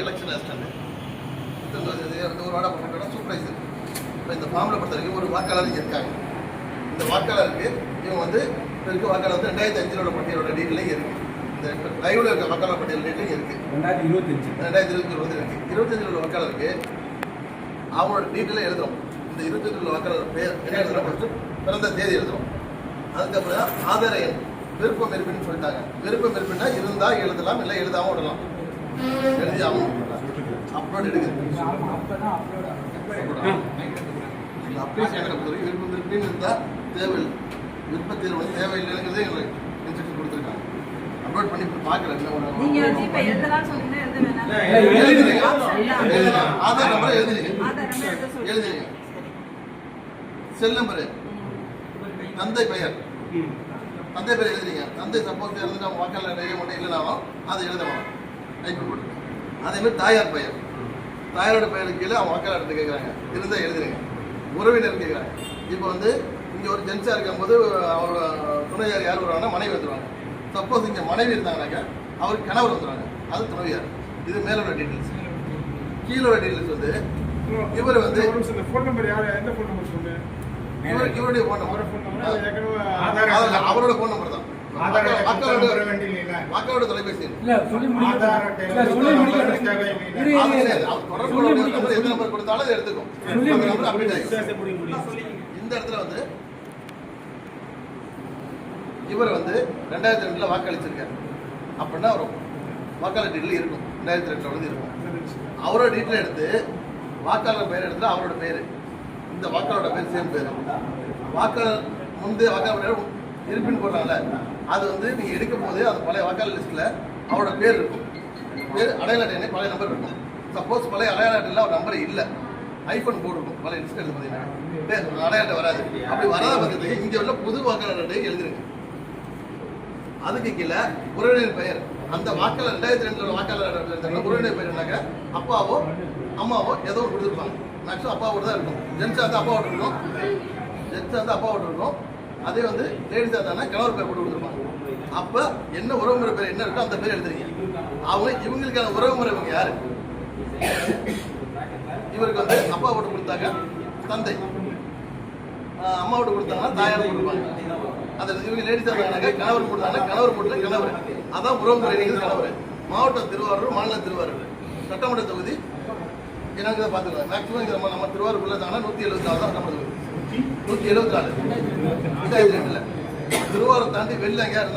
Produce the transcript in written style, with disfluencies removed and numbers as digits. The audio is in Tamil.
எலெக்ஷன் ஒரு வார்டை போட்டோம்னா சூப்பரைஸ் இப்போ இந்த ஃபார்மில் பொறுத்த வரைக்கும் ஒரு வாக்காளர் இருக்காங்க. இந்த வாக்காளருக்கு இவங்க வந்து இருக்க வாக்காளர் வந்து 2005 பட்டியலோட டீட்டெயிலும் இருக்குது. இந்த லைவ்ல இருக்க வாக்காளர் பட்டியல் டீட்டெயிலும் இருக்குது. 2025 வந்து இருக்குது. 25 உள்ள வாக்காளருக்கு அவங்களோட டீட்டெயிலை எழுதுறோம். இந்த 25 உள்ள வாக்காளர் பேர் என்ன எழுதுறோம், பிறந்த தேதி எழுதுறோம். அதுக்கப்புறம் ஆதார எண் விருப்பம் இருப்பின்னு சொல்லிட்டாங்க. விருப்பம் இருப்பின்னா இருந்தால் எழுதலாம், இல்லை எழுதாமல் விடலாம். எழுதி ஆகும் அப்லோட் எடுக்குது. விருப்பம் இருப்பின்னு இருந்தால் தேவையில்லை, விருப்பத்தில் வந்து தேவையில்லைங்கிறதே எங்களுக்கு இன்ஸ்ட்ரக்ஷன் கொடுத்துருக்காங்க. அப்லோட் பண்ணி பார்க்குறேன். ஆதார் நம்பரை எழுதினீங்க, செல் நம்பரு, தந்தை பெயர் எழுதுறீங்க. தந்தை சப்போஸ் எழுதுனா வாக்காளர் நிறைய மட்டும் இல்லைனாலும் அதை எழுதணும், டைப் போட்டு. அதேமாதிரி தாயாரோட பெயருக்கு கீழே அவங்க வாக்காளர் எடுத்து கேட்குறாங்க, இருந்தால் எழுதுறீங்க. உறவினர் கேட்குறாங்க. இப்போ வந்து இங்கே ஒரு ஜென்ஸாக இருக்கும்போது அவரோட துணையார் யார் வருவாங்கன்னா மனைவி வந்துடுவாங்க. சப்போஸ் இங்கே மனைவி இருந்தாங்கனாக்கா அவருக்கு கணவர் வந்துடுவாங்க, அது துணையார். இது மேலோட டீட்டெயில்ஸ். கீழோட டீட்டெயில்ஸ் வந்து இவர் வந்து ஃபோன் நம்பர் யார், எந்த ஃபோன் நம்பர் சொல்லு, இவருடைய ஃபோன் நம்பர், அவரோட ஃபோன் நம்பர் தான். வாக்காளோட தொலைபேசி எந்த நம்பர் கொடுத்தாலும் எடுத்துக்கும். இந்த இடத்துல வந்து இவர் வந்து 2002 வாக்களிச்சிருக்காரு அப்படின்னா அவர் வாக்காளர் டீட்டெயில் இருக்கும். 2002 வந்து இருக்கும். அவரோட டீட்டெயில் எடுத்து வாக்காளர் பெயர் எடுத்து அவரோட பேர், இந்த வாக்காளரோட பேர் சேம் பேர். வாக்காளர் முந்தைய வாக்காளர் இருப்பின்னு போடுறாங்கல்ல, அது வந்து நீங்கள் எடுக்கும் போது அது பழைய வாக்காளர் லிஸ்ட்டில் அவரோட பேர் இருக்கும். பேர் அடையாள அட்டை பழைய நம்பர் இருக்கும். சப்போஸ் பழைய அடையாள அட்டையில் அவர் நம்பர் இல்லை, ஐஃபோன் போட்டுருக்கும் பழைய லிஸ்ட் எடுத்து பார்த்தீங்கன்னா அடையாள அட்டை வராது. அப்படி வராத பட்சத்துக்கு இங்கே உள்ள புது வாக்காளர் அட்டையை எழுதிருங்க. அதுக்கு கீழே உறவினர் பெயர், அந்த வாக்காளர் 2002 வாக்காளர் உறவினர் பெயர் என்னக்கா அப்பாவோ அம்மாவோ ஏதோ கொடுத்துருப்பாங்க. மேக்ஸிமம் அப்பாவோட தான் இருக்கும். ஜென்ஸாக இருந்தால் அப்பாவோட இருக்கும், ஜென்ஸாக இருந்தால் அப்பாவோட இருக்கும். அதே வந்து லேடிஸாக இருந்தாங்கன்னா கணவர் பேர் போட்டு கொடுத்துருப்பாங்க. அப்போ என்ன உறவுமுறை பேர் என்ன இருக்கோ அந்த பேர் எழுதுறீங்க. இவங்களுக்கான உறவுமுறை இவங்க யாரு? இவருக்கு வந்து அப்பா ஓட்டு கொடுத்தாங்க தந்தை, அம்மா ஓட்டு கொடுத்தாங்கன்னா தாயார் போட்டுருப்பாங்க. அது இவங்க லேடிஸாக இருந்தாங்கன்னா கணவர் கொடுத்தாங்கன்னா கணவர் போட்டு கணவர், அதான் உறவுமுறை. நீங்கள் கணவர். மாவட்டம் திருவாரூர், மாநிலம் திருவாரூர், சட்டமன்ற தொகுதி எனக்கு தான் பார்த்துக்கலாம். மேக்ஸிமம் நம்ம திருவாரூர் இருந்தாங்கன்னா 174 தான் சட்டமன்ற தொகுதி. 174 2002 திருவாரூர் தாண்டி வெளில எங்கேயா இருந்தாங்க